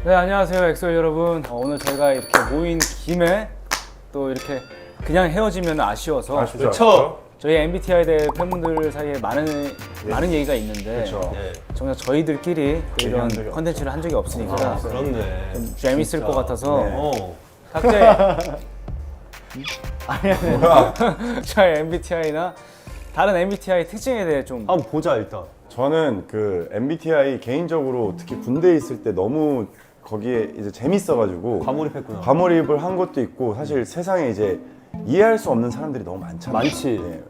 네, 안녕하세요 엑소 여러분. 오늘 저희가 이렇게 모인 김에 또 이렇게 그냥 헤어지면 아쉬워서 그렇죠. 저희 MBTI 대 팬분들 사이에 많은 얘기가 있는데 정말 저희들끼리 또 이런 컨텐츠를 한 적이 없으니까 그렇네. 좀 재밌을 것 같아서 어. 각자의 아니 저희 MBTI나 다른 MBTI 특징에 대해 좀 한번 보자 일단. 저는 그 MBTI 개인적으로 특히 군대에 있을 때 너무 거기에 이제 재밌어가지고 과몰입했구나. 과몰입을 한 것도 있고 사실 세상에 이제 이해할 수 없는 사람들이 너무 많잖아요. 많지.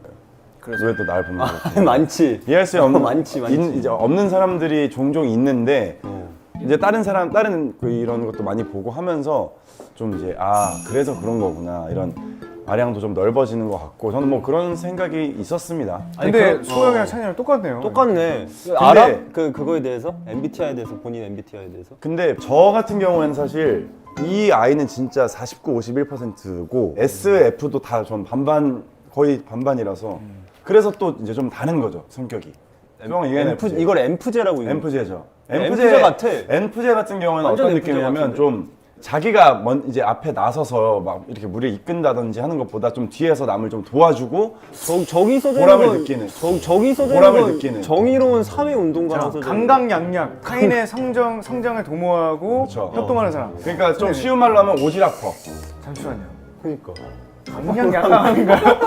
그래서 왜 또 날 보는 거지? 많지. 이해할 수 없는 많지. 이제 없는 사람들이 종종 있는데 이제 다른 이런 것도 많이 보고 하면서 좀 이제 그래서 그런 거구나 이런 아량도 좀 넓어지는 것 같고 저는 뭐 그런 생각이 있었습니다. 근데 소영이랑 찬이랑 똑같네요. 똑같네. 알아? 그거에 대해서? MBTI에 대해서 본인 MBTI에 대해서? 근데 저 같은 경우에는 사실 이 아이는 진짜 49, 51%고 SF도 다 좀 거의 반반이라서 그래서 또 이제 좀 다른 거죠 성격이. 형은 ENFJ. 이걸 엠프제라고 이거. 엠프제죠. 엠프제 같아. 엠프제 같은 경우는 완전 어떤 엠프제 느낌이냐면 같은데? 좀 자기가 이제 앞에 나서서 막 이렇게 무리를 이끈다든지 하는 것보다 좀 뒤에서 남을 좀 도와주고 저기 써져 보람을 있는 느끼는. 저기 써져 보람을 있는 건 느끼는. 정의로운 사회 운동가라고 써져 있는 강강약약 타인의 성장을 도모하고 그렇죠. 협동하는 사람. 그러니까 좀 쉬운 말로 하면 오지랖퍼. 잠시만요. 그러니까. 강강약약 아닌가요?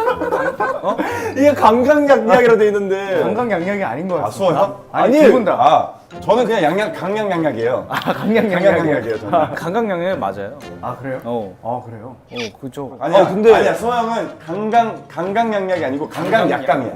이게 강강약약이라고 돼 있는데. 강강약약이 아닌 것 같아요. 수호형? 아니 두 분 다. 저는 그냥 강양양약이에요. 강강약약이에요. 저는. 강강약약 맞아요. 아 그래요? 어, 그래요? 그쪽. 아니야, 근데- 아니야, 소형은 강강양약이 아니고 강강약강이야.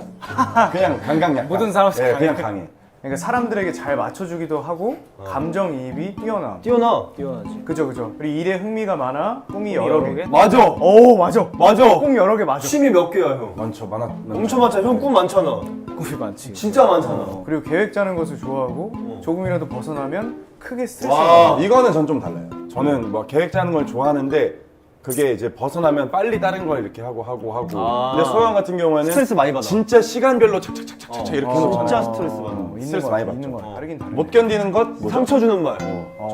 그냥 강강약강. 모든 사람 네, 그냥 강해. 그러니까 사람들에게 잘 맞춰주기도 하고 감정이입이 뛰어나. 뛰어나. 뛰어나지. 그죠. 그리고 일에 흥미가 많아. 꿈이 여러 여러 개. 개? 맞아. 오 맞아. 맞아. 꿈 여러 개 맞아. 취미 몇 개야 형? 많죠, 엄청 많잖아. 형 꿈 많잖아. 꿈이 많지. 진짜 많잖아. 그리고 계획 짜는 것을 좋아하고 조금이라도 벗어나면 크게 스트레스. 와. 이거는 전 좀 달라요. 저는 뭐 계획 짜는 걸 좋아하는데 그게 이제 벗어나면 빨리 다른 걸 이렇게 하고. 근데 소형 같은 경우에는 스트레스 많이 받아. 진짜 시간별로 착착착착착 이렇게 해놓잖아요. 진짜 스트레스 받아. 스트레스 많이 받죠. 다르긴 다르네. 못 견디는 것? 뭐죠? 상처 주는 말.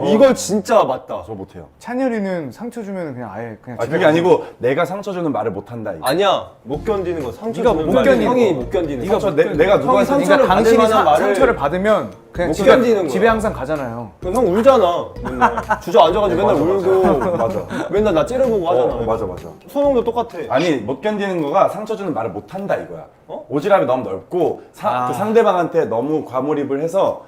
이걸 진짜 맞다. 저 못해요. 찬열이는 상처 주면 그냥 아예 그냥 집에 그게 가서 아니고 내가 상처 주는 말을 못한다 이거. 아니야. 못 견디는 거. 상처 네가 주는 못 말. 견디는 형이 거. 못 견디는 네가 거. 상처 내가 누구한테 상처를 그러니까 당신이 받을 만한 말을- 상처를 받으면 그냥 못 집에, 견디는 거야. 집에 항상 가잖아요. 그럼 형 울잖아. 맨날. 주저앉아가지고 맨날 울고. 맞아. 맨날 나 째려보고 하잖아. 맞아. 소영도 똑같아. 아니 못 견디는 거가 상처 주는 말을 못한다 이거야. 어? 오지랖이 너무 넓고 그 상대방한테 너무 과몰입을 해서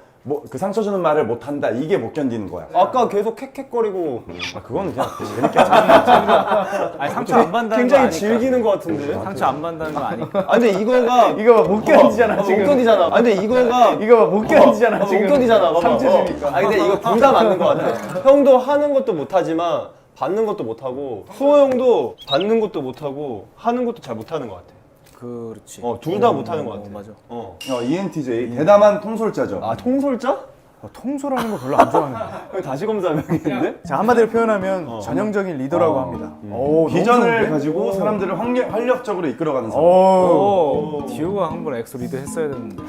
그 상처 주는 말을 못한다 이게 못 견디는 거야. 아까 계속 캑캑거리고 그거는 그냥 재밌게 하자. 아니 상처 안 받는다는 굉장히 거 아니까. 즐기는 거 같은데. 상처 안 받는다는 거 아니까. 아 근데 이거가 이거 못 견디잖아 지금. 못 견디잖아. 아 근데 이거가 이거 못 견디잖아 지금. 못 견디잖아. 봐봐. 상처 주니까. 아 근데 이거 둘 다 맞는 거 같아. 형도 하는 것도 못하지만 받는 것도 못하고 수호 형도 받는 것도 못하고 하는 것도 잘 못하는 것 같아. 그렇지. 둘 다 못하는 것 같아. 맞아. ENTJ 대담한 통솔자죠. 아 통솔자? 통솔하는 거 별로 안 좋아하는데. 형 다시 검사명인데? 자 한마디로 표현하면 전형적인 리더라고 합니다. 오, 너무 비전을 좋은데? 가지고 사람들을 활력적으로 이끌어가는 사람. 오. 디오가 한번 엑소 리드 했어야 되는데.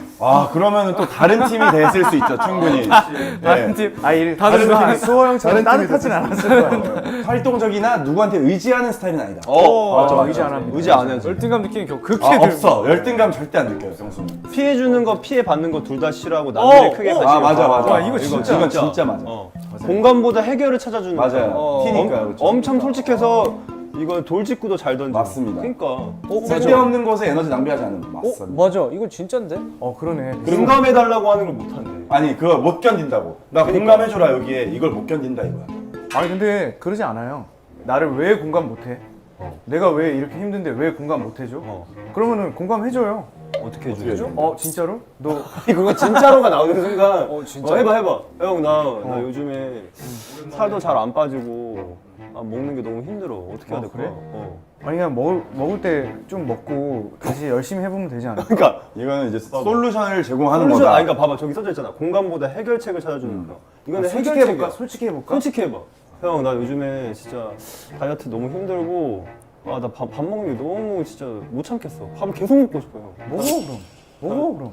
그러면은 또 다른 팀이 됐을 수 있죠 충분히. 다른 네. 팀. 다들 수호 형처럼 따뜻하진 않았을 거야. 활동적이나 누구한테 의지하는 스타일은 아니다. 맞아, 의지 안 합니다. 의지 안 해야지. 열등감 느끼는 겨 극히 없어. 열등감 절대 안 느껴요 정수는. 피해 주는 거 피해 받는 거 둘 다 싫어하고 남들이 크게 가지고. 맞아. 이거 진짜. 이건 진짜 맞아. 공감보다 해결을 찾아주는 맞아요. 티니까요. 그렇죠. 엄청 솔직해서 이거 돌직구도 잘 던져. 맞습니다. 그러니까 쓸데없는 곳에 에너지 낭비하지 않는 거 맞습니다. 맞아. 이거 진짠데? 그러네. 공감해 달라고 하는 걸 못한대. 아니 그거 못 견딘다고. 나 공감해줘라 여기에 이걸 못 견딘다 이거야. 아니 근데 그러지 않아요. 나를 왜 공감 못해? 내가 왜 이렇게 힘든데 왜 공감 못해줘? 그러면은 공감해줘요. 어떻게 해줘? 진짜로? 너 그거 진짜로가 나오는 순간 진짜? 해봐 형 나 요즘에 살도 잘 안 빠지고 먹는 게 너무 힘들어. 어떻게 해야 될까? 그래? 아니 그냥 먹을 때 좀 먹고 다시 열심히 해보면 되지 않아? 그러니까 이거는 이제 솔루션을 제공하는 솔루션 거다. 그러니까 봐봐 저기 써져 있잖아. 공감보다 해결책을 찾아주는 거. 이거는 솔직히 해결책이야. 해볼까? 솔직히 해볼까? 솔직히 해봐. 형 나 요즘에 진짜 다이어트 너무 힘들고 나 밥 먹는 게 너무 진짜 못 참겠어. 밥을 계속 먹고 싶어요. 먹어 그럼.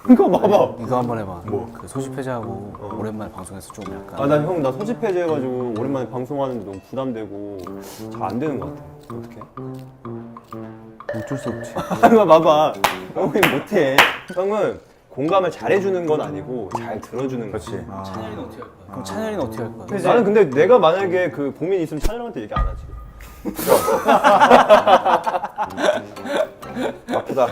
이거 봐봐. 이거 한번 해봐. 그 소집 해제하고 오랜만에 방송에서 좀 약간. 아, 난 형, 나 소집 해제해가지고 오랜만에 방송하는데 너무 부담되고 잘 안 되는 것 같아. 어떡해? 어쩔 수 없지. 이거 봐봐. 형이 못해. 형은 공감을 잘해주는 건 아니고 잘 들어주는 거지. 그럼 찬열이는 어떻게 할 거야? 나는 근데 내가 만약에 그 고민이 있으면 찬영한테 얘기 안 하지. 아프다.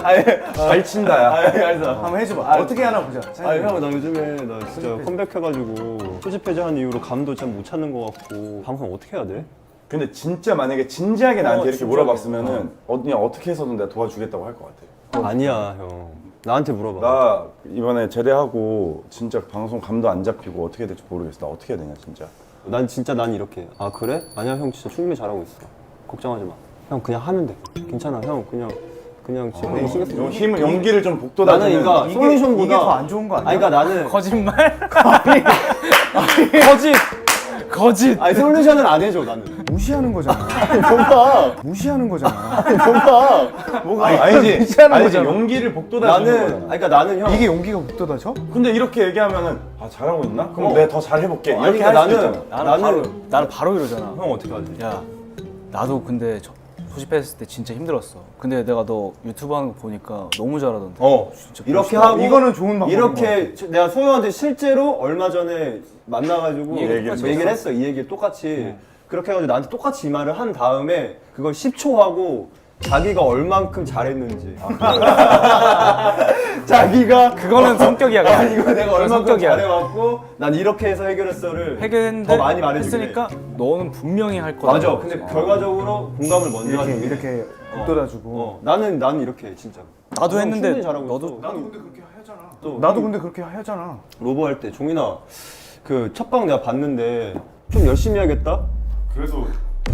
아니, 잘 친다 야. 알겠어. 한번 해줘봐. 어떻게 하나 보자. 아니 형, 나 요즘에 나 진짜 컴백해가지고 소집 해제한 이후로 감도 참 못 찾는 것 같고 방송 어떻게 해야 돼? 근데 진짜 만약에 진지하게 나한테 이렇게 진지하게. 물어봤으면은 그냥 어떻게 해서든 내가 도와주겠다고 할 것 같아. 아니야 형. 나한테 물어봐. 나 이번에 제대하고 진짜 방송 감도 안 잡히고 어떻게 될지 모르겠어. 나 어떻게 해야 되냐 진짜. 난 진짜 난 이렇게. 아 그래? 아니야 형 진짜 충분히 잘하고 있어. 걱정하지 마. 형 그냥 하면 돼. 괜찮아 형 그냥 지금 너무 신경 쓰지 마. 좀 힘을 용기를 좀 북돋아주는. 나는 그러니까 이게 솔루션보다 더 안 좋은 거 아니야? 아니 그러니까 나는 거짓말? 거짓. 거짓! 아니 솔루션을 안 해줘 나는. 무시하는 거잖아. 뭔가 무시하는 거잖아. 뭔가 아니지. 무시하는 아니지. 거잖아. 용기를 북돋아주는 나는 거잖아. 아니 그러니까 나는 형 이게 용기가 북돋아져? 근데 이렇게 얘기하면은 아 잘하고 있나? 그럼 내가 더 잘해볼게. 아니, 이렇게 그러니까 할 수도 나는- 있잖아. 나는 바로 이러잖아. 형 어떻게 하지? 야, 나도 근데 소집했을 때 진짜 힘들었어. 근데 내가 너 유튜브 하는 거 보니까 너무 잘하던데. 진짜 이렇게 하고 이거는 좋은 방법인 이렇게 내가 소영한테 실제로 얼마 전에 만나가지고 이 얘기 똑같이 얘기를 했어. 이 얘기를 똑같이 그렇게 해가지고 나한테 똑같이 이 말을 한 다음에 그걸 10초 하고 자기가 얼만큼 잘했는지 자기가 그거는 성격이야. 그냥. 이거 내가 그건 얼만큼 성격이야. 잘해왔고 난 이렇게 해서 해결했어를 해결했는데 더 많이 말해주게. 했으니까 너는 분명히 할 거다. 맞아. 근데 결과적으로 공감을 먼저 이렇게 하는 게 이렇게 북돋아주고. 나는 이렇게 진짜 나도 했는데 충분히 잘하고 너도 있어. 나도 근데 그렇게 하잖아. 또 나도 근데 그렇게 하잖아. 로보 할 때 종인아 그 첫방 내가 봤는데 좀 열심히 해야겠다. 그래도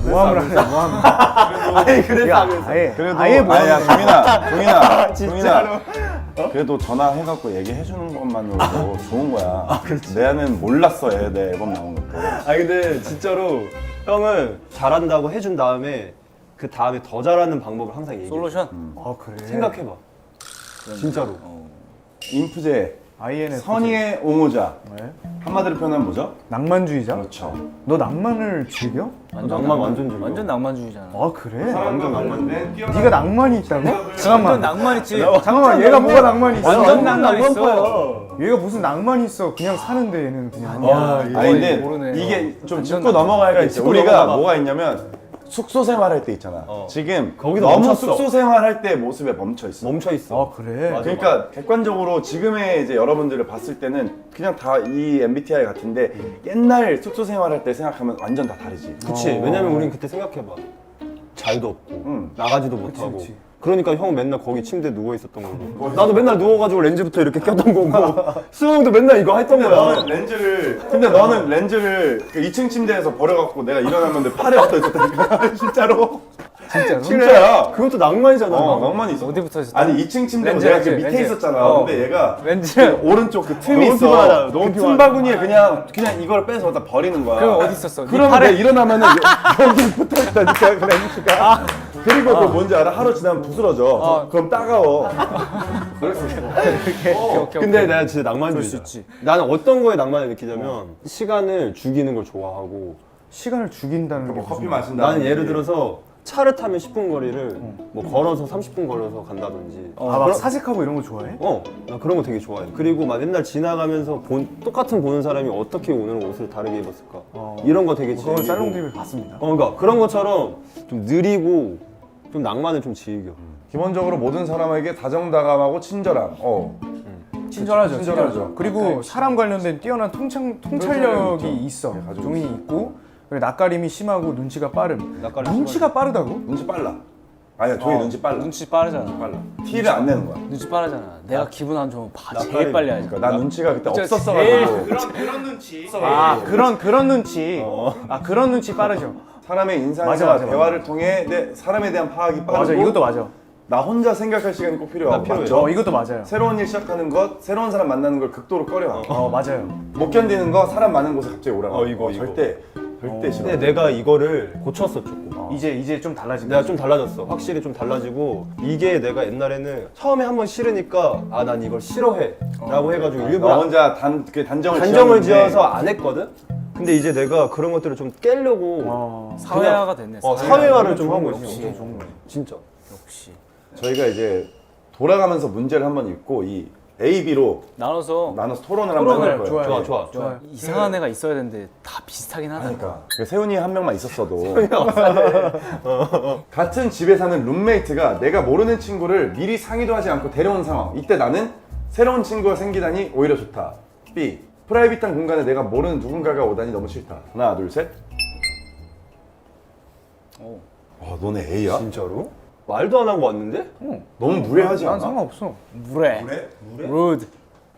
모함을 하네. 모함. 아니 그래서 야, 하면서. 아예 그래도 아예 모함. 아야 종민아 그래도 전화해갖고 얘기해주는 것만으로도 좋은 거야. 내는 몰랐어 내 앨범 나온 것도. 아니 근데 진짜로 형은 잘한다고 해준 다음에 그 다음에 더 잘하는 방법을 항상 얘기해. 솔루션? 아 그래. 생각해봐. 진짜로. 인프제 INF. 선의의 옹호자. 네. 한마디로 표현하면 뭐죠? 낭만주의자? 그렇죠. 너 낭만을 즐겨? 낭만 완전 즐겨. 완전 낭만주의잖아. 아 그래? 완전 낭만데. 네가 낭만이 있다고? 완전 잠깐만. 낭만 있지. 잠깐만 얘가 뭐가 낭만이 있어? 완전 낭만 있어. 얘가 무슨 낭만이 있어? 그냥 사는데 얘는 그냥. 야, 아니 근데 모르네. 이게 좀 완전 짚고 넘어가야 겠지. 짚고 우리가 넘어가봐. 뭐가 있냐면 숙소 생활할 때 있잖아. 지금 거기도 너무 멈췄어. 숙소 생활할 때 모습에 멈춰 있어. 멈춰 있어. 아 그래? 맞아. 그러니까 객관적으로 지금의 이제 여러분들을 봤을 때는 그냥 다 이 MBTI 같은데 옛날 숙소 생활할 때 생각하면 완전 다 다르지. 그치. 왜냐면 우린 그때 생각해봐. 잘도 없고 응. 나가지도 못하고. 그치. 그러니까 형 맨날 거기 침대에 누워 있었던 거고. 나도 맨날 누워가지고 렌즈부터 이렇게 꼈던 거고. 수영도 맨날 이거 했던 거야. 너는 렌즈를 그 2층 침대에서 버려갖고 내가 일어났는데 팔에 붙어 있었다니까. 진짜로. 진짜로? 진짜야. 그것도 낭만이잖아. 낭만이 있어. 어디부터 했어? 아니 2층 침대고 렌즈, 내가 그 렌즈, 밑에 렌즈. 있었잖아. 어. 근데 얘가 렌즈. 그 오른쪽 그 틈이 너무 있어. 피곤하다. 너무 그 피곤하다. 틈바구니에 그냥 이걸 빼서 다 버리는 거야. 그럼 어디 있었어? 네 그러면 팔에? 내가 일어나면은 여기 붙어 있다니까 그 렌즈가. 그리고 그 뭔지 알아? 하루 지나면 부스러져. 그럼 따가워. 근데 내가 진짜 낭만주의자. 수 있지. 나는 어떤 거에 낭만을 느끼냐면 시간을 죽이는 걸 좋아하고 시간을 죽인다는 게 뭐 커피 무슨 마신다. 나는 예를 들어서 차를 타면 10분 거리를 뭐 걸어서 30분 걸어서 간다든지 막 사색하고 이런 거 좋아해? 나 그런 거 되게 좋아해. 그리고 막 맨날 지나가면서 똑같은 보는 사람이 어떻게 오늘 옷을 다르게 입었을까 이런 거 되게 그건 즐기고 살롱TV 봤습니다. 그러니까 그런 것처럼 좀 느리고 좀 낭만을 좀 즐겨. 기본적으로 모든 사람에게 다정다감하고 친절함. 친절하죠. 친절하죠. 그리고 사람 관련된 뛰어난 통찰력이 있어. 종인이 있고 그리고 낯가림이 심하고 눈치가 빠름. 눈치가 빠르다고? 눈치 빨라. 아니야, 종이 눈치 빨라. 눈치 빠르잖아. 빨라. 티를 안 내는 거야. 눈치 빠르잖아. 내가 기분 안 좋으면 제일 낯가림. 빨리 하지. 그러니까 나 눈치가 그때 진짜 없었어가지고. 그런 눈치. 아 그런 눈치. 아 그런 눈치 빠르죠. 사람의 인상과 맞아. 대화를 통해 사람에 대한 파악이 빠르고. 맞아 이것도 맞아. 나 혼자 생각할 시간이 꼭 필요하고. 필요해. 맞죠? 이것도 맞아요. 새로운 일 시작하는 것, 새로운 사람 만나는 걸 극도로 꺼려하고. 맞아요. 못 견디는 거 사람 많은 곳에 갑자기 오라고. 이거. 절대 절대 싫어. 근데 내가 이거를 고쳤어 조금. 이제 좀 달라진 내가 거지. 좀 달라졌어. 확실히 좀 달라지고 이게 내가 옛날에는 처음에 한번 싫으니까 아 난 이걸 싫어해라고 해가지고 나 일부러 혼자 단정을 단정을 지었는데 지어서 안 했거든. 근데 이제 내가 그런 것들을 좀 깨려고 사회화가 됐네. 사회화를 좀 하고 역시. 있어. 진짜. 역시. 저희가 이제 돌아가면서 문제를 한번 읽고 이 A, B로 나눠서 나눠서 토론을 한번 할 거예요. 좋아요. 좋아. 좋아요. 이상한 애가 있어야 되는데 다 비슷하긴 하다. 그러니까 세훈이 한 명만 있었어도 같은 집에 사는 룸메이트가 내가 모르는 친구를 미리 상의도 하지 않고 데려온 상황. 이때 나는 새로운 친구가 생기다니 오히려 좋다. B. 프라이빗한 공간에 내가 모르는 누군가가 오다니 너무 싫다. 하나, 둘, 셋. 오. 아, 너네 A야? 진짜로? 말도 안 하고 왔는데? 너무 무례하지 난 않아? 상관없어. 무례. 루드.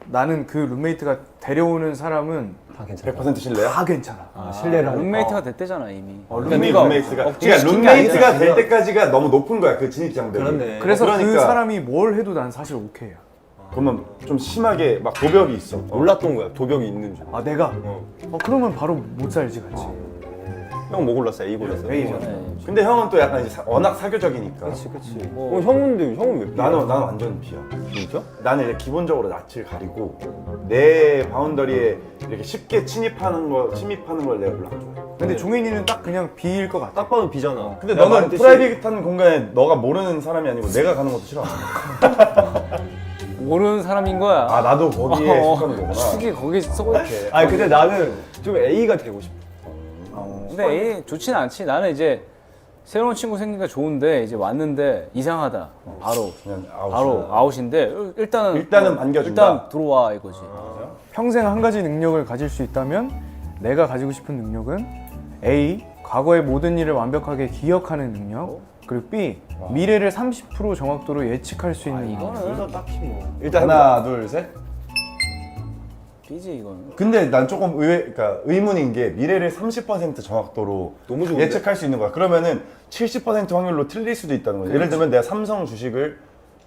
나는 그 룸메이트가 데려오는 사람은 다 괜찮아. 100% 신뢰야? 다 괜찮아. 신뢰를 하니까. 룸메이트가 됐대잖아 이미. 이미 룸메이트가 그러니까 룸메이트가 될 때까지가 너무 높은 거야 그 진입 장벽이. 그렇네. 그래서 그 그러니까. 사람이 뭘 해도 난 사실 오케이야. 그러면 좀 심하게 막 도벽이 있어. 몰랐던 거야. 도벽이 있는 줄. 아 내가? 그러면 바로 못 살지 같이. 형 뭐 골랐어? A 골랐어? A죠. 근데 형은 또 약간 이제 워낙 사교적이니까. 그치. 형은 왜 B야? 나는 완전 B야. 진짜? 나는 이제 기본적으로 낯을 가리고 내 바운더리에 이렇게 쉽게 침입하는 걸 내가 별로 안 좋아해. 근데 종현이는 딱 그냥 B일 것 같아. 딱 봐도 B잖아. 근데 내가 너는 말했듯이 프라이빗한 공간에 너가 모르는 사람이 아니고 내가 가는 것도 싫어. 모르는 사람인 거야. 아 나도 거기에 속하는 거구나. 축이 거기 쏘고 이렇게. 아니 근데 나는 좀 A가 되고 싶어. 근데 A 좋지는 않지. 나는 이제 새로운 친구 생기니까 좋은데 이제 왔는데 이상하다. 바로 그냥 바로 아웃인데 일단은 반겨준다. 일단 들어와 이거지. 평생 한 가지 능력을 가질 수 있다면 내가 가지고 싶은 능력은 A. 과거의 모든 일을 완벽하게 기억하는 능력. 그리고 B. 미래를 30% 정확도로 예측할 수 있는 능력. 둘다 딱히 뭐. 일단 하나 둘 셋. B지 이거는. 근데 난 조금 그러니까 의문인 게 미래를 30% 정확도로 너무 좋은데? 예측할 수 있는 거야. 그러면은 70% 확률로 틀릴 수도 있다는 거야. 예를 들면 내가 삼성 주식을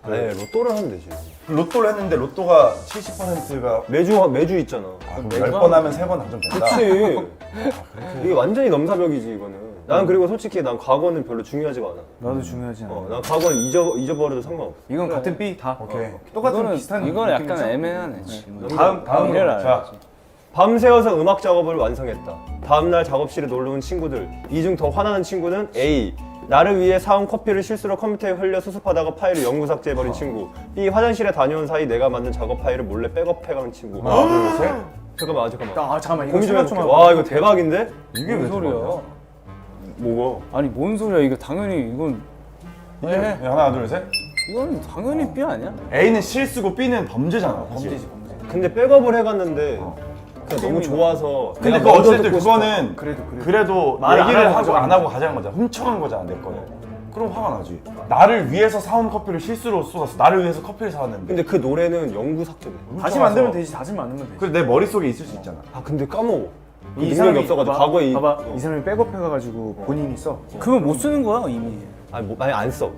아니 로또를 하면 되지. 로또를 했는데 로또가 70%가 매주 있잖아. 10번 하면 3번 당첨된다. 그치. 이게 완전히 넘사벽이지 이거는. 난 그리고 솔직히 난 과거는 별로 중요하지가 않아. 나도 중요하지 않아. 난 과거는 잊어버려도 상관없어. 이건 같은 B 다. 오케이. 똑같은 이거는 비슷한. 이건 약간 느낌이죠? 애매하네. 질문. 다음 미래를 자, 알아야지. 밤새워서 음악 작업을 완성했다. 다음날 작업실에 놀러 온 친구들. 이 중 더 화나는 친구는 A. 나를 위해 사온 커피를 실수로 컴퓨터에 흘려 수습하다가 파일을 영구 삭제해버린 친구. B. 화장실에 다녀온 사이 내가 만든 작업 파일을 몰래 백업해간 친구. 하나 둘 셋. 잠깐만. 잠깐만 이거 고민 좀 생각 좀 해볼게. 하고. 와 이거 대박인데? 이게 뭔 왜 소리야? 소리야? 뭐가? 아니 뭔 소리야? 이거 당연히 이건 하나 둘 셋. 이건 당연히 B 아니야? A는 실수고 B는 범죄잖아. 사실. 범죄지 범죄. 근데 백업을 해갔는데 그냥 너무 좋아서 근데 내가 그 먼저 어쨌든 듣고 싶어. 그거는 그래도 말 안 얘기를 하고 하고 안 가져간 하고 가자는 거잖아. 훔쳐간 거잖아 내 거를. 그럼 화가 나지. 나를 위해서 사온 커피를 실수로 쏟았어. 나를 위해서 커피를 사왔는데. 근데 그 노래는 영구 삭제돼. 다시 만들면 되지. 다시 만들면 되지. 그래 내 머릿속에 있을 수 있잖아. 아 근데 까먹어. 이 이 능력이 사람이 없어가지고 봐봐, 과거에 봐봐 이 사람이 백업해가지고 본인이 써. 그건 못 쓰는 거야 이미. 아니 안 써.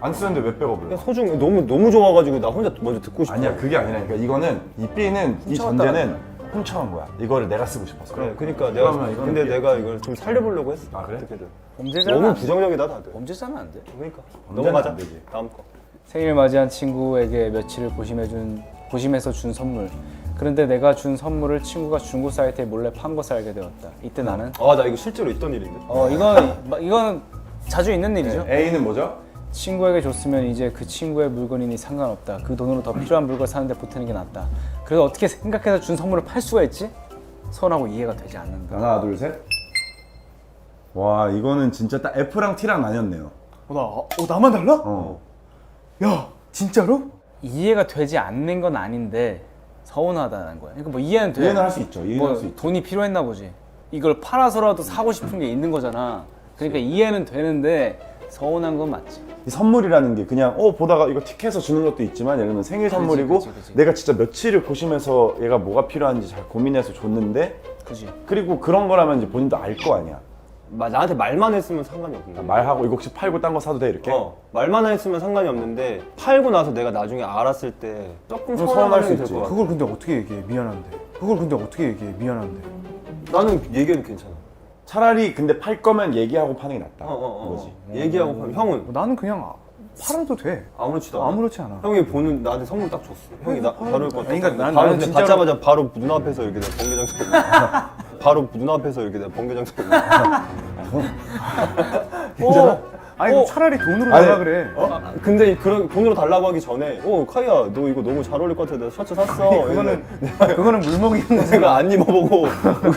안 쓰는데 왜 백업을? 그냥 소중 너무 좋아가지고 나 혼자 먼저 듣고 싶어. 아니야 그게 아니라니까. 이거는 이 B는 이 전제는 훔쳐간 거야. 이거를 내가 쓰고 싶어서. 그래 그러니까 내가 그러면 이거는 근데 이게- 내가 이걸 좀 살려보려고 했어. 아, 그래? 어떻게든. 범죄자는 너무 안 돼. 부정적이다 다들. 범죄자는 안 돼. 그러니까 범죄는 넘어가자. 안 되지. 다음 거. 생일 맞이한 친구에게 며칠을 고심해서 준 선물. 그런데 내가 준 선물을 친구가 중고 사이트에 몰래 판 것을 알게 되었다. 이때 나는 아 나 이거 실제로 있던 일인데. 이건 자주 있는 일이죠. A는 뭐죠? 친구에게 줬으면 이제 그 친구의 물건이니 상관없다. 그 돈으로 더 필요한 물건 사는데 보태는 게 낫다. 그래서 어떻게 생각해서 준 선물을 팔 수가 있지? 서운하고 이해가 되지 않는다. 하나 둘 셋. 와 이거는 진짜 딱 F랑 T랑 나뉘었네요. 나만 달라? 어. 야 진짜로? 이해가 되지 않는 건 아닌데 서운하다는 거야. 그러니까 뭐 이해는 돼. 이해는 할 수 있죠. 이해는 뭐 할 수 있죠. 돈이 필요했나 보지. 이걸 팔아서라도 사고 싶은 게 있는 거잖아. 그러니까 이해는 되는데 서운한 건 맞지. 이 선물이라는 게 그냥 보다가 이거 틱해서 주는 것도 있지만 예를 들면 생일 선물이고 그치. 내가 진짜 며칠을 고심해서 얘가 뭐가 필요한지 잘 고민해서 줬는데 그지. 그리고 그런 거라면 이제 본인도 알 거 아니야. 나한테 말만 했으면 상관이 없는데. 말하고 이거 혹시 팔고 딴 거 사도 돼 이렇게? 말만 했으면 상관이 없는데 팔고 나서 내가 나중에 알았을 때 조금 그럼 서운할 수 수 있을 있지. 것 같아. 그걸 근데 어떻게 얘기해? 미안한데. 그걸 근데 어떻게 얘기해? 미안한데. 나는 얘기해도 괜찮아. 차라리 근데 팔 거면 얘기하고 파는 게 낫다. 이거지. 얘기하고 파면 형은 나는 그냥 팔아도 돼. 아무렇지도 않아. 아무렇지 않아. 형이 보는 나한테 선물 딱 줬어. 형이 나 다룰 것 같아. 그러니까 난- 바로 나는 그냥 진짜로- 받자마자 바로 눈앞에서 이렇게 내가 번개장소. 바로 눈앞에서 이렇게 내가 번개장소. 괜찮아? 아니 그럼 차라리 돈으로 달라 그래. 근데 그런 돈으로 달라고 하기 전에 카이야 너 이거 너무 잘 어울릴 것 같아. 내가 셔츠 샀어. 그거는 물먹이는 내가 안 입어보고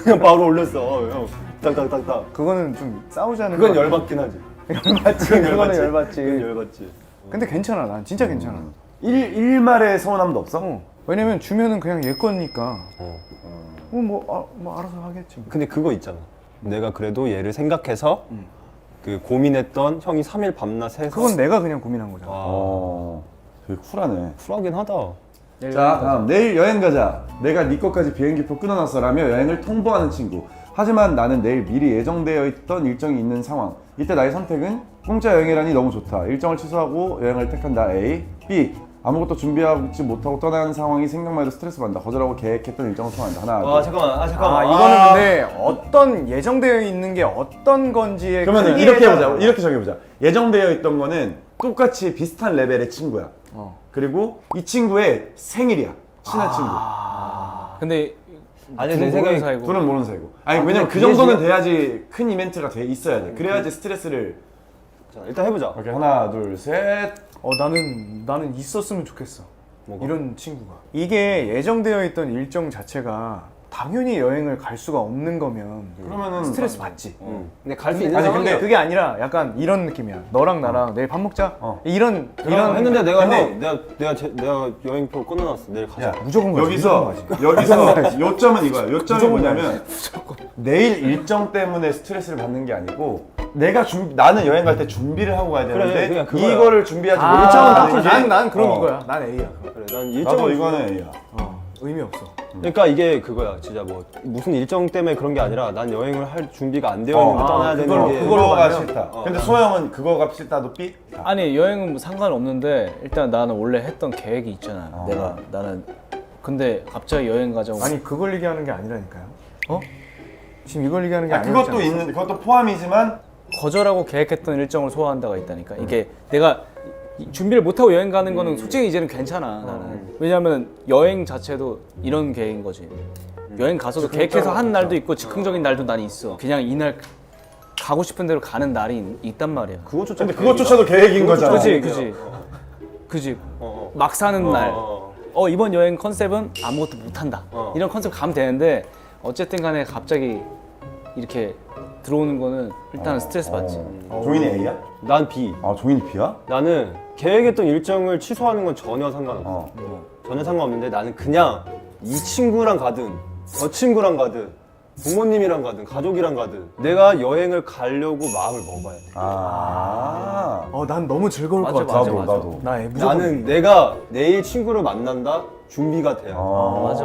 그냥 바로 올렸어. 형 딱딱딱딱. 그거는 좀 싸우자는 그건 거. 열받긴 하지. 열받지. 그거는 열받지. 그건 열받지. 근데 괜찮아. 난 진짜 괜찮아. 일말의 서운함도 없어? 왜냐면 주면은 그냥 얘 거니까. 뭐 알아서 하겠지. 뭐. 근데 그거 있잖아. 내가 그래도 얘를 생각해서 그 고민했던 형이 3일 밤낮 해서 그건 내가 그냥 고민한 거잖아. 되게 쿨하네. 쿨하긴 하다. 자, 다음 내일 여행 가자. 내가 네 것까지 비행기표 끊어놨어라며 여행을 통보하는 친구. 하지만 나는 내일 미리 예정되어 있던 일정이 있는 상황. 이때 나의 선택은 공짜 여행이라니 너무 좋다. 일정을 취소하고 여행을 택한다. A, B. 아무것도 준비하지 못하고 떠나는 상황이 생각만 해도 스트레스 받는다. 거절하고 계획했던 일정을 소화한다. 하나, 둘. 잠깐만. 이거는 근데 어떤 예정되어 있는 게 어떤 건지에 그러면 크기에 이렇게 해보자. 따라 이렇게 정해보자. 예정되어 있던 거는 똑같이 비슷한 레벨의 친구야. 그리고 이 친구의 생일이야. 친한 친구. 근데 아니 둘은 내 생각에 모르는 사이고. 둘은 모르는 사이고. 아니 왜냐면 그 그게 정도는 돼야지 큰 이벤트가 돼 있어야 돼. 그래야지 스트레스를. 자, 일단 해보자. 오케이, 하나, 둘, 셋. 나는 있었으면 좋겠어. 뭐가? 이런 친구가. 이게 예정되어 있던 일정 자체가 당연히 여행을 갈 수가 없는 거면 그러면은 스트레스 받지. 근데 갈 수 있는 아니, 상황이야. 근데 그게 아니라 약간 이런 느낌이야. 너랑 나랑 내일 밥 먹자. 이런 했는데 내가 근데- 형 내가 여행표 끊어놨어. 내일 가자. 야, 무조건 가지, 여기서 요점은 이거야. 요점이 뭐냐면 내일 일정 때문에 스트레스를 받는 게 아니고 내가 나는 여행 갈 때 준비를 하고 가야 되는데 그냥 그거야. 이거를 준비하지 아, 못하는 난 그럼 이거야. 난 A야. 그래, 난 나도 일정을 이거는 A야. 의미 없어. 그러니까 이게 그거야. 진짜 뭐 무슨 일정 때문에 그런 게 아니라 난 여행을 할 준비가 안 되어 있는데 떠나야 되는 게 그거가 가면- 싫다. 근데 소영은 그거가 싫다도 B? 아니 여행은 뭐 상관없는데 일단 나는 원래 했던 계획이 있잖아. 나는 근데 갑자기 여행 가자고. 아니 그걸 얘기하는 게 아니라니까요. 지금 이걸 얘기하는 게 아니야. 그것도 포함이지만 거절하고 계획했던 일정을 소화한다가 있다니까. 이게 내가 준비를 못하고 여행 가는 거는 솔직히 이제는 괜찮아 나는. 왜냐면 여행 자체도 이런 계획인 거지. 여행 가서도 계획해서 한 날도 있고 즉흥적인 날도 난 있어. 그냥 이날 가고 싶은 대로 가는 날이 있단 말이야. 근데 그것조차도 계획인 거잖아. 그지. 막 사는 날. 이번 여행 컨셉은 아무것도 못한다. 이런 컨셉 가면 되는데 어쨌든 간에 갑자기 이렇게 들어오는 거는 일단은 스트레스 받지. 종인이 A야? 난 B. 아 종인이 B야? 나는 계획했던 일정을 취소하는 건 전혀 상관없어. 전혀 상관없는데 나는 그냥 이 친구랑 가든 저 친구랑 가든 부모님이랑 가든 가족이랑 가든 내가 여행을 가려고 마음을 먹어야 돼. 난 너무 즐거울 맞아, 것 같아. 맞아. 나도. 나 무조건. 나는 내가 내일 친구를 만난다 준비가 돼야 돼. 맞아.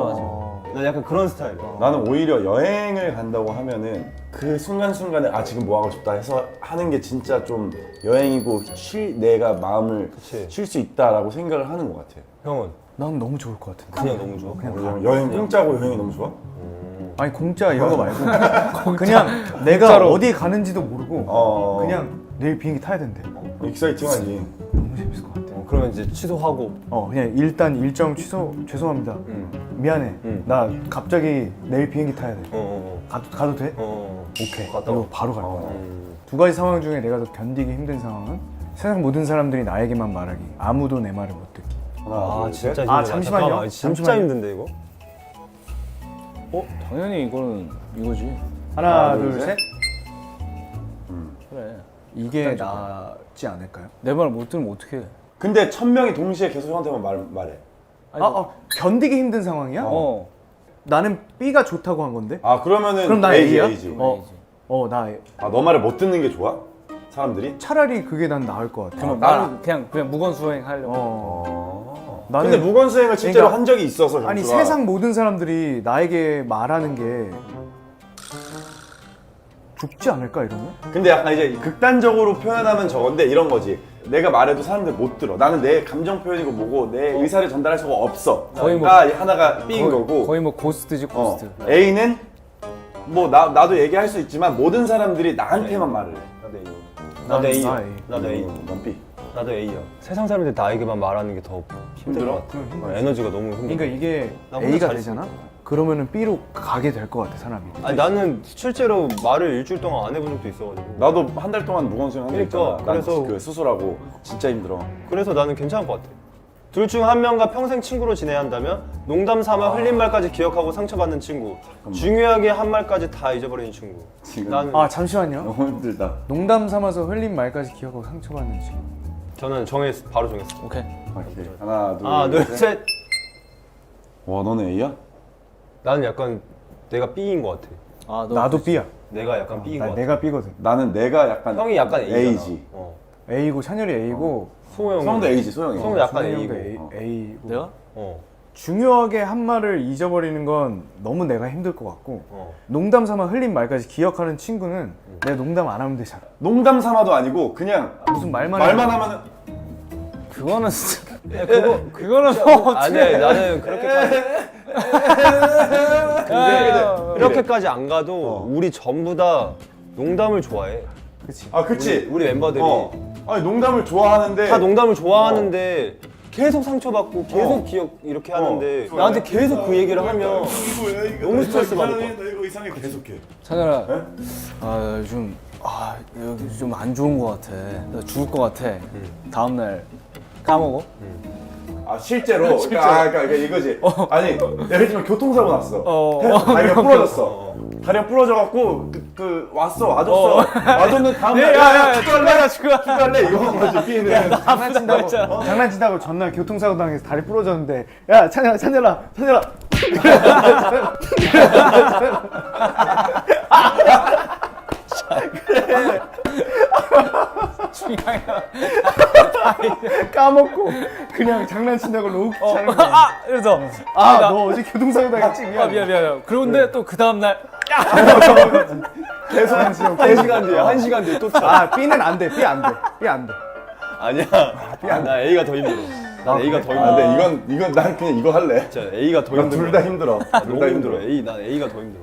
난 약간 그런 스타일이야. 나는 오히려 여행을 간다고 하면은 그 순간순간에 지금 뭐 하고 싶다 해서 하는 게 진짜 좀 여행이고 내가 마음을 그치. 쉴 수 있다라고 생각을 하는 것 같아. 형은 난 너무 좋을 것 같은데. 그냥 너무 좋아. 여행 공짜고 여행이 너무 좋아? 아니 공짜 이런 거 말고 그냥 내가 어디 가는지도 모르고 그냥 내일 비행기 타야 된대. 익사이팅하지. 너무 재밌을 것 같아. 그러면 이제 취소하고 그냥 일단 일정 취소. 죄송합니다. 미안해. 나 갑자기 내일 비행기 타야 돼. 가도 돼? 오케이. 갔다 이거 와. 바로 갈 거야. 두 가지 상황 중에 내가 더 견디기 힘든 상황은 세상 모든 사람들이 나에게만 말하기. 아무도 내 말을 못 듣기. 하나, 둘, 진짜 셋. 힘들다. 잠시만요. 잠깐만, 진짜 잠시만요. 힘든데 이거? 당연히 이거는 이거지. 하나, 둘, 셋. 그래. 이게 낫지 않을까요? 내 말 못 들으면 어떡해. 근데 1000명이 동시에 계속 형한테만 말해. 견디기 힘든 상황이야? 나는 B가 좋다고 한 건데? 그러면은 그럼 나 A지, A야? A지. 나 너 말을 못 듣는 게 좋아? 사람들이? 차라리 그게 난 나을 것 같아. 그러면 나는 그냥 무건수행 하려고. 나는 근데 무건수행을 실제로 그러니까- 한 적이 있어서 아니 경수가. 세상 모든 사람들이 나에게 말하는 게 좁지 않을까 이러면? 근데 약간 이제 극단적으로 표현하면 저건데 이런 거지. 내가 말해도 사람들 못 들어. 나는 내 감정 표현이고 뭐고 내 의사를 전달할 수가 없어. 거의 뭐- 그러니까 하나가 B인 거고. 거의 뭐 고스트지 고스트. A는 뭐 나도 얘기할 수 있지만 모든 사람들이 나한테만 말을 해. 나도 A. 나 A. 나도 A. 넌 B. 나도 A야. 세상 사람들이 나에게만 말하는 게 더 힘들 힘들어? 것 같아. 에너지가 너무 힘들어. 그러니까 이게 나 혼자 A가 잘 되잖아. 그러면은 B로 가게 될 것 같아 사람이. 아니 나는 실제로 말을 일주일 동안 안 해본 적도 있어가지고. 나도 한 달 동안 무거운 수행 한적 그러니까, 있잖아. 그래서- 그 수술하고 진짜 힘들어. 그래서 나는 괜찮을 것 같아. 둘 중 한 명과 평생 친구로 지내야 한다면 농담 삼아 흘린 말까지 기억하고 상처받는 친구. 중요하게 한 말까지 다 잊어버리는 친구. 지금- 나는 아 잠시만요. 너무 힘들다. 농담 삼아서 흘린 말까지 기억하고 상처받는 친구. 저는 바로 정했어. 오케이. 오케이. 하나, 둘, 하나, 둘, 셋. 와, 너는 A야? 나는 약간 내가 B인 것 같아. 아, 너 나도 B야. 내가 약간 B인 것 나 같아. 내가 B거든. 나는 내가 약간 형이 약간 A잖아. A지. A고 찬열이 A고 소호 형은 소영도 A지, 소영이. 소영도 약간 준현이 A고. 형도 A고. 내가? 중요하게 한 말을 잊어버리는 건 너무 내가 힘들 것 같고 농담 삼아 흘린 말까지 기억하는 친구는 내가 농담 안 하면 되잖아. 농담 삼아도 아니고 그냥 무슨 말만 하면은 그거는 진짜 그거는 뭐 아니 나는 그렇게까지 근데 이렇게까지 안 가도 우리 전부 다 농담을 좋아해. 그치. 아, 그치. 우리 멤버들이 아니 농담을 좋아하는데 다 농담을 좋아하는데 계속 상처받고 계속 기억 이렇게 하는데 나한테 계속 그 얘기를 하면 너무 스트레스 받을 것 같아. 이거 이상해 계속해. 찬열아, 아 요즘 여기 좀 안 좋은 것 같아. 나 죽을 것 같아. 다음 날 까먹어? 아 실제로? 그러니까 이거지. 아니 예를 들면 교통사고 났어. 다리가 부러졌어. 다리가 부러져갖고 와줬는데 다음 날 축구할래 이거 한 거지. B는 장난친다고 전날 교통사고 당해서 다리 부러졌는데 야 찬열아 까먹고 그냥 장난친다고 로우 차는 거야. 그래서 너 어제 교통사고 당했지? 미안. 그런데 또 그 다음 날 계속 한 시간 뒤에 또 차. 아 B는 안 돼. B 안 돼. 아니야. 나 A가 더 힘들어. 난 A가 더 힘들어. 근데 이건 난 그냥 이거 할래. 진짜 A가 더 힘들어. 둘 다 힘들어. 둘 너무 다 힘들어. 힘들어. 난 A가 더 힘들어.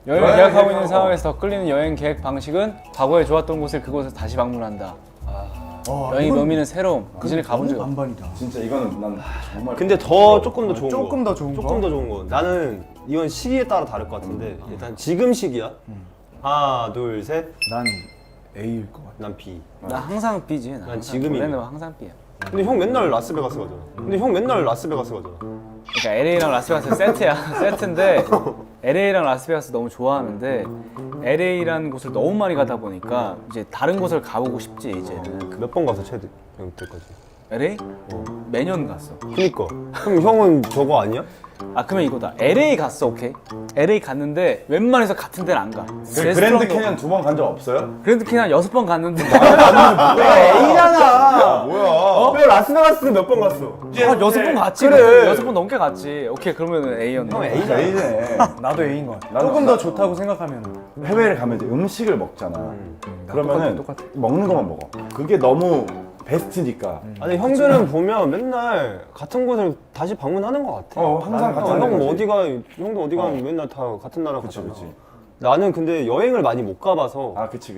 여행 계획하고 있는 상황에서 더 끌리는 여행 계획 방식은 과거에 좋았던 곳을 그곳에서 다시 방문한다. 여행의 묘미는 새로움. 그 전에 가본 적이 없다. 반반이다. 진짜 이거는 난 정말. 근데 조금 더 좋은 거. 조금 더 좋은 거? 조금 더 좋은 거. 나는 이건 시기에 따라 다를 것 같은데 일단 지금 시기야. 하나, 둘, 셋. 난 A일 것 같아. 난 B. 나 항상 B지. 난 지금이네. 원래는 항상 B야. 근데 형 맨날 라스베가스 가잖아. 그러니까 LA랑 라스베가스 세트야. 세트인데 LA랑 라스베가스 너무 좋아하는데 LA라는 곳을 너무 많이 가다 보니까 이제 다른 곳을 가보고 싶지 이제는. 몇 번 가서 최대 여기까지. LA? 매년 갔어. 그니까. 그럼 형은 저거 아니야? 아 그러면 이거다. LA 갔어, 오케이. LA 갔는데 웬만해서 같은 데는 안 가. 그랜드 캐년 2번 간 적 없어요? 그랜드 캐년 6번 갔는데 A잖아. 뭐야? 왜 라스베가스 몇 번 갔어? 한 6번 갔지. 그래. 6번 넘게 갔지. 오케이 그러면 A였네. 형 A잖아. A네. 나도 A인 것 같아. 나도 조금 더 좋다고 생각하면 해외를 가면 이제 음식을 먹잖아. 그러면은 똑같아. 먹는 것만 먹어. 그게 너무 베스트니까. 아니 형들은 보면 맨날 같은 곳을 다시 방문하는 것 같아. 항상 같은 형 데지. 어디가 형도 어디 가면 맨날 다 같은 나라 그치, 가잖아. 그치. 나는 근데 여행을 많이 못 가봐서 아, 그치.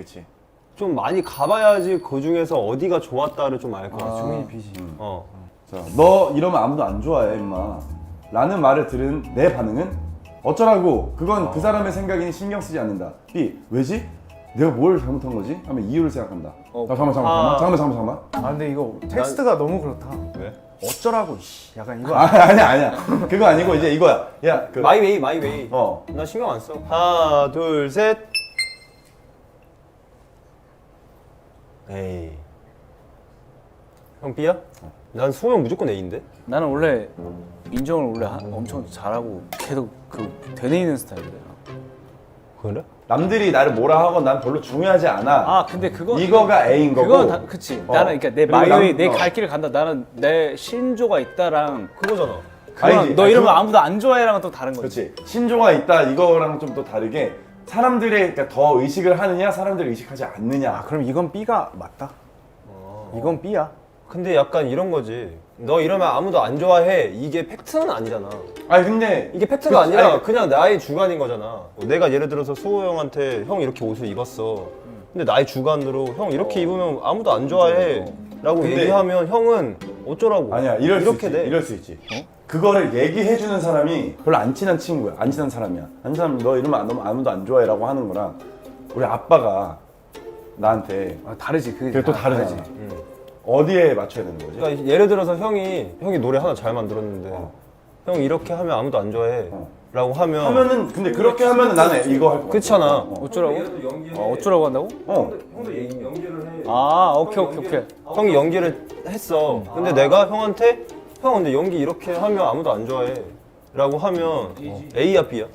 좀 많이 가봐야지 그 중에서 어디가 좋았다를 좀 알 것 같아. 중이 B지. 자, 너 이러면 아무도 안 좋아해, 임마. 라는 말을 들은 내 반응은 어쩌라고. 그건 그 사람의 생각이니 신경 쓰지 않는다. B, 왜지? 내가 뭘 잘못한 거지? 하면 이유를 생각한다. 잠깐만. 아 근데 이거 텍스트가 너무 그렇다. 왜? 어쩌라고 씨. 약간 이거 아니야. 그거 아니고 이제 이거야. 야, 마이웨이. 나 신경 안 써. 하나, 둘, 셋. 에이. 형 B야? 난 수호 형 무조건 A인데? 나는 원래 인정을 원래 엄청 잘하고 계속 그 되뇌 있는 스타일이야. 그래? 남들이 나를 뭐라 하건 난 별로 중요하지 않아. 아 근데 그거 이거가 A인 거고. 그건 다 그치. 나는 그러니까 내 그리고 마이웨이 남- 내 갈 길을 간다. 나는 내 신조가 있다랑 그거잖아. 그건 아니지. 너 아니, 이러면 그거- 아무도 안 좋아해랑은 또 다른 거지. 그렇지. 신조가 있다 이거랑 좀 또 다르게 사람들이 그러니까 더 의식을 하느냐 사람들이 의식하지 않느냐. 그럼 이건 B가 맞다. 이건 B야. 근데 약간 이런 거지. 너 이러면 아무도 안 좋아해. 이게 팩트는 아니잖아. 아니 근데 이게 팩트가 아니라 아니, 그냥 나의 주관인 거잖아. 내가 예를 들어서 수호 형한테 형 이렇게 옷을 입었어. 근데 나의 주관으로 형 이렇게 입으면 아무도 안 좋아해. 라고 근데- 얘기하면 형은 어쩌라고. 아니야 이럴 수 이렇게 있지. 돼. 이럴 수 있지. 그거를 얘기해 주는 사람이 별로 안 친한 친구야. 안 친한 사람이야. 안 친한 사람이 너 이러면 아무도 안 좋아해라고 하는 거랑 우리 아빠가 나한테 아, 다르지. 그게 또 다르잖아. 어디에 맞춰야 되는 거지? 그러니까 예를 들어서 형이 노래 하나 잘 만들었는데 형 이렇게 하면 아무도 안 좋아해. 라고 하면 하면은 근데 그렇게 하면은 나는 이거 할 거야. 그렇잖아. 어쩌라고? 어쩌라고 한다고? 형도 연기를 해. 아 오케이. 형이 연기를 했어. 근데 내가 형한테 형 근데 연기 이렇게 하면 아무도 안 좋아해. 라고 하면 A야 B야?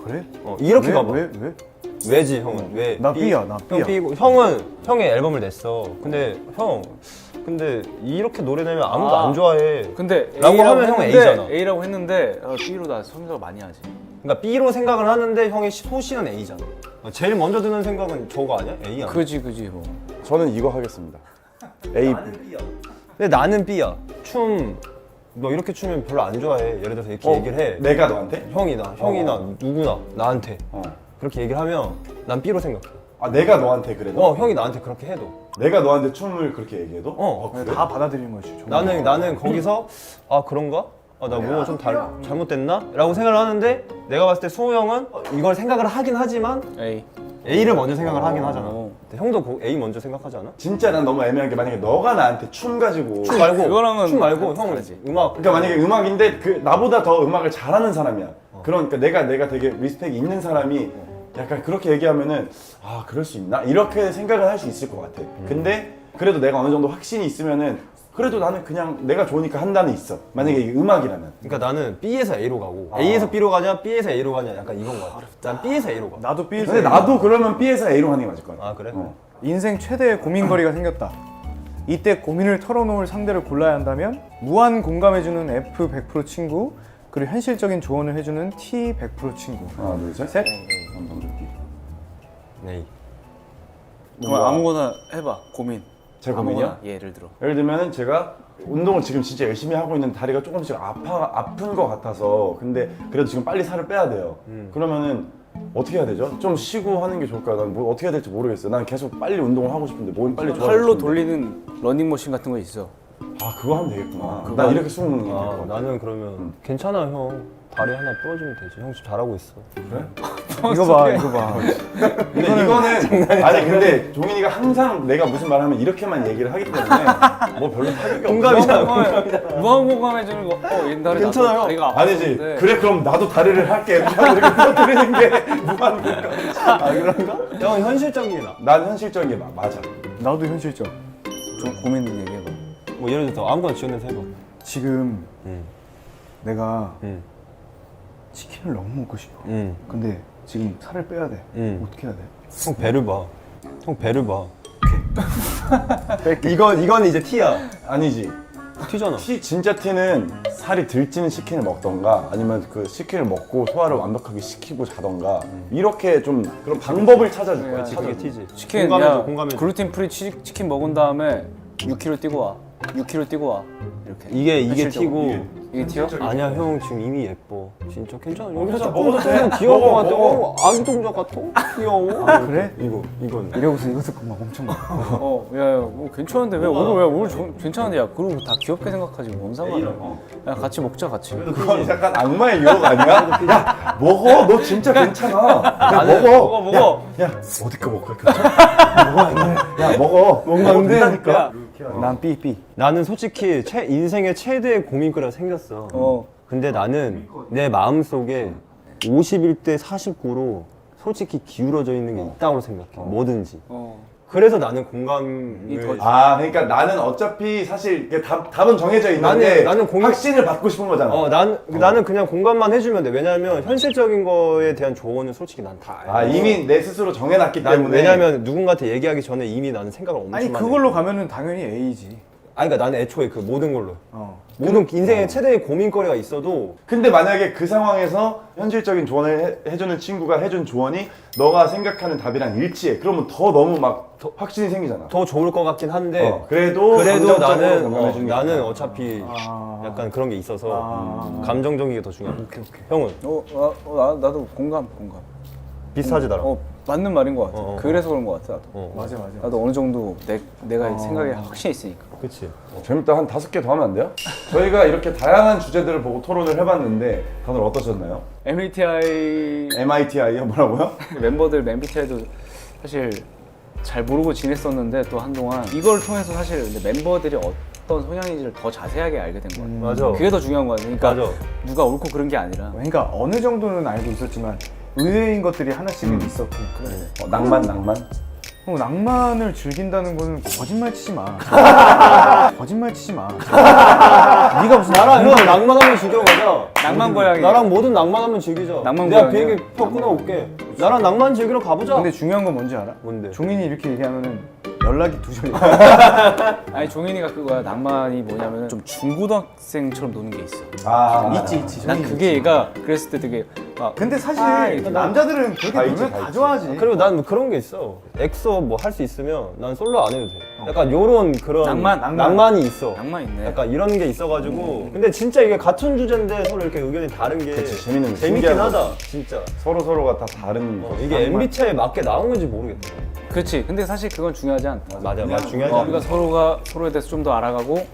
그래? 이렇게 왜? 가봐. 왜? 왜지 형은? 왜? 나 B? B야, 나 형 B야. B고 형은 형의 앨범을 냈어. 근데 근데 이렇게 노래 내면 아무도 아. 안 좋아해. 근데 라고 A라고 하면 형은 했는데, A잖아. A라고 했는데 B로 나 생각을 많이 하지. 그러니까 B로 생각을 하는데 형의 소시는 A잖아. 제일 먼저 드는 생각은 저거 아니야? A 아니야? 그지 뭐. 저는 이거 하겠습니다. A. 근데 나는 B야. 너 이렇게 추면 별로 안 좋아해. 예를 들어서 이렇게 얘기를 해. 내가 너한테? 형이나 누구나 나한테 어. 그렇게 얘기를 하면 난 B로 생각해. 아 내가 너한테 그래도? 형이 나한테 그렇게 해도. 내가 너한테 춤을 그렇게 얘기해도? 그래? 다 받아들이는 거지. 정말. 나는 거기서 아 그런가? 나 뭐 좀 잘못됐나? 라고 생각을 하는데 내가 봤을 때 수호 형은 이걸 생각을 하긴 하지만 A. A를 먼저 생각을 하긴 하잖아. 어. 근데 형도 A 먼저 생각하지 않아? 진짜 난 너무 애매한 게 만약에 너가 나한테 춤 가지고 춤 말고 그거랑은 춤 말고 형 다르지. 음악. 그러니까 만약에 음악인데 그 나보다 더 음악을 잘하는 사람이야. 그러니까 내가 되게 리스펙이 있는 사람이 약간 그렇게 얘기하면은 아 그럴 수 있나? 이렇게 생각을 할 수 있을 것 같아. 근데 그래도 내가 어느 정도 확신이 있으면은 그래도 나는 그냥 내가 좋으니까 한다는 있어. 만약에 이게 음악이라면. 그러니까 나는 B에서 A로 가고 A에서 B로 가냐 B에서 A로 가냐 약간 이건 거 같아. 난 B에서 A로 가. 나도 B에서 근데 나도 그러면 B에서 A로 하는 게 맞을 것 같아. 아 그래? 인생 최대의 고민거리가 생겼다. 이때 고민을 털어놓을 상대를 골라야 한다면 무한 공감해주는 F 100% 친구, 그리고 현실적인 조언을 해주는 T 100% 친구. 하나 둘 셋. 셋. 네. 그럼 아무거나 해봐. 고민. 제 고민이요? 아무거나, 예를 들어. 예를 들면은 제가 운동을 지금 진짜 열심히 하고 있는 다리가 조금씩 아픈 것 같아서 근데 그래도 지금 빨리 살을 빼야 돼요. 그러면은 어떻게 해야 되죠? 좀 쉬고 하는 게 좋을까요? 난 뭐 어떻게 해야 될지 모르겠어요. 난 계속 빨리 운동을 하고 싶은데 몸이 빨리 좋아지고 팔로 싶은데. 돌리는 러닝머신 같은 거 있어. 아 그거 하면 되겠구나. 난 이렇게 숨 먹는 게 아 될것 같아. 나는 그러면 괜찮아 형. 다리 하나 부러지면 되지. 형 지금 잘하고 있어. 이거 봐, 이거 봐. 근데 이거는 아니 근데 종인이가 항상 내가 무슨 말하면 이렇게만 얘기를 하기 때문에 뭐 별로 타격이 공감이잖아. 무한 공감해주는 거. 옛날에 괜찮아요. 나도 다리가 아니지. 아팠는데. 그래 그럼 나도 다리를 할게. 이렇게 부러뜨리는 게 무한 공감. 아 그런가? 형 현실적이나. 난 현실적인 게 맞아. 나도 현실적. 좀 고민 얘기해봐. 뭐 예를 들어서 아무거나 지원해서 해봐. 지금 응. 내가 응. 치킨을 너무 먹고 싶어. 응. 근데 지금 살을 빼야 돼. 응. 어떻게 해야 돼? 형 배를 봐. 형 배를 봐. 이건 이제 T야. 아니지. T잖아. 진짜 T는 살이 들찌는 치킨을 먹던가 아니면 그 치킨을 먹고 소화를 완벽하게 시키고 자던가 이렇게 좀 그런 방법을 찾아줄 거야. 그렇지 그게 T지. 치킨 공감해줘 야, 공감해줘. 글루텐 프리 치킨 먹은 다음에 6kg 뛰고 와. 6kg 뛰고 와. 이렇게. 이게 현실적으로. T고. 이게 티어? 아니야 형 지금 이미 예뻐. 진짜 괜찮아. 여기서 진짜 조금 먹어도 더 돼. 귀여울 것 먹어, 같아. 먹어. 아기 동작 같아. 귀여워. 그래? 이건. 이러고서 이거 듣고 막 엄청 막. 뭐 괜찮은데 왜 오늘 괜찮은데 야 그러고 다 귀엽게 생각하지 뭔 상관이야? 야 같이 먹자 같이. 그건 약간 악마의 유혹 아니야? 야 먹어. 너 진짜 괜찮아. 야 먹어. 먹어. 야 어디 거 먹어? 괜찮아? 먹어 안 돼. 야 먹어. 먹으면 안 된다니까. 난 B. 나는 솔직히 인생의 최대의 고민거리가 생겼어. 근데 나는 내 마음속에 51대 49로 솔직히 기울어져 있는 게 있다고 생각해. 뭐든지. 그래서 나는 공감을 아 그러니까 나는 어차피 사실 이게 답은 정해져 있는데 나는 확신을 받고 싶은 거잖아. 나는 그냥 공감만 해주면 돼. 왜냐면 현실적인 거에 대한 조언은 솔직히 난 다 알고. 아 이미 내 스스로 정해놨기 난 때문에. 왜냐면 누군가한테 얘기하기 전에 이미 나는 생각을 엄청 아니 많이 그걸로 가면은 당연히 A지. 그러니까 나는 애초에 그 모든 걸로 어. 모든 인생의 최대의 고민거리가 있어도 근데 만약에 그 상황에서 현실적인 조언을 해주는 친구가 해준 조언이 너가 생각하는 답이랑 일치해. 그러면 더 너무 막 확신이 생기잖아. 더 좋을 것 같긴 한데 그래도 그래도 감정적으로 공감해주는 게 나는 좋다. 어차피 아. 약간 그런 게 있어서 감정적인 게 더 중요해. 형은 나도 공감. 비슷하지 나랑. 맞는 말인 것 같아. 어. 그래서 그런 것 같아 나도. 맞아. 나도 어느 정도 내가 생각에 확신이 있으니까. 그치. 재밌다. 한 5개 더 하면 안 돼요? 저희가 이렇게 다양한 주제들을 보고 토론을 해봤는데 다들 어떠셨나요? MBTI MITI요? 뭐라고요? 멤버들 MBTI도 사실 잘 모르고 지냈었는데 또 한동안 이걸 통해서 사실 근데 멤버들이 어떤 성향인지를 더 자세하게 알게 된 것 같아. 맞아. 그게 더 중요한 거 같아. 그러니까 맞아. 누가 옳고 그런 게 아니라. 그러니까 어느 정도는 알고 있었지만 의외인 것들이 하나씩은 있었고. 낭만? 낭만을 즐긴다는 거는 거짓말 치지 마. 거짓말 치지 마. 네가 무슨 나랑 형 낭만 한번 즐기러 가자. 낭만 고양이. 나랑 모든 낭만 한번 즐기자. 낭만 내가 고양이야. 비행기 표 끊어올게. 나랑 낭만 즐기러 가보자. 근데 중요한 건 뭔지 알아? 뭔데? 종인이 이렇게 얘기하면은 연락이 두절이야. 아니 종인이가 그거야. 낭만이 뭐냐면 좀 중고등학생처럼 노는 게 있어. 있지. 난 그게 얘가 그랬을 때 되게 근데 사실 남자들은 그렇게 다 있지, 놀면 다 다 있지. 좋아하지. 그리고 난 뭐 그런 게 있어. 엑소 뭐 할 수 있으면 난 솔로 안 해도 돼. 약간 요런 그런 낭만이 있어. 낭만 있네. 약간 이런 게 있어가지고. 근데 진짜 이게 같은 주제인데 서로 이렇게 의견이 다른 게 그치, 재밌는 거, 재밌긴 신기한 하다. 거. 진짜. 서로가 다 다른 이게 MBTI에 맞게 나온 건지 모르겠다. 그렇지. 근데 사실 그건 중요하지 않다. 맞아, 중요하지 우리가 않아. 서로에 대해서 좀 더 알아가고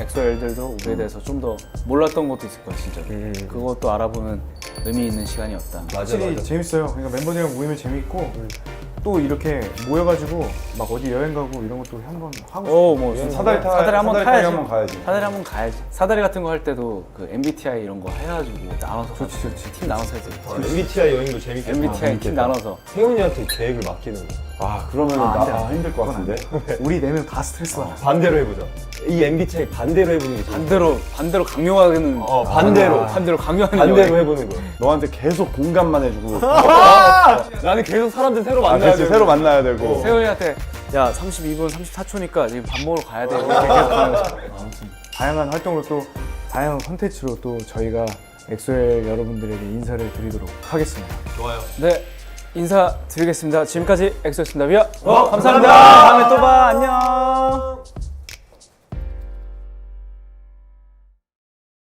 엑소엘들도 우리에 대해서 좀 더 몰랐던 것도 있을 거야 진짜. 그것도 알아보는 의미 있는 시간이었다. 맞아, 확실히 맞아. 재밌어요. 그러니까 멤버들이랑 모이면 재밌고 또 이렇게 모여가지고 막 어디 여행 가고 이런 것도 한번 하고 싶어. 뭐 사다리 한번 타기 타야지. 한번 가야지. 사다리 한번 가야지. 사다리 같은 거 할 때도 그 MBTI 이런 거 해가지고 나눠서 좋지. 팀 나눠서 해야 돼. MBTI 여행도 재밌겠다. MBTI 팀 나눠서. 세훈이한테 계획을 맡기는 거. 그러면 안 돼, 힘들 것 같은데. 우리 4명 다 스트레스 받아. 반대로 해보자. 이 MBTI 반대로 해보는 게 좋아. 반대로 강요하는. 반대로 강요하는. 반대로 여행. 해보는 거야. 너한테 계속 공감만 해주고 나는 계속 사람들 새로 만나야 같이 돼. 새로 만나야 되고. 세훈이한테 야 32분 34초니까 지금 밥 먹으러 가야 돼. 이렇게 계속 하면서. 다양한 활동으로 또 다양한 컨텐츠로 또 저희가 엑소엘 여러분들에게 인사를 드리도록 하겠습니다. 좋아요. 네 인사드리겠습니다. 지금까지 엑소였습니다. 감사합니다. 다음에 또 봐.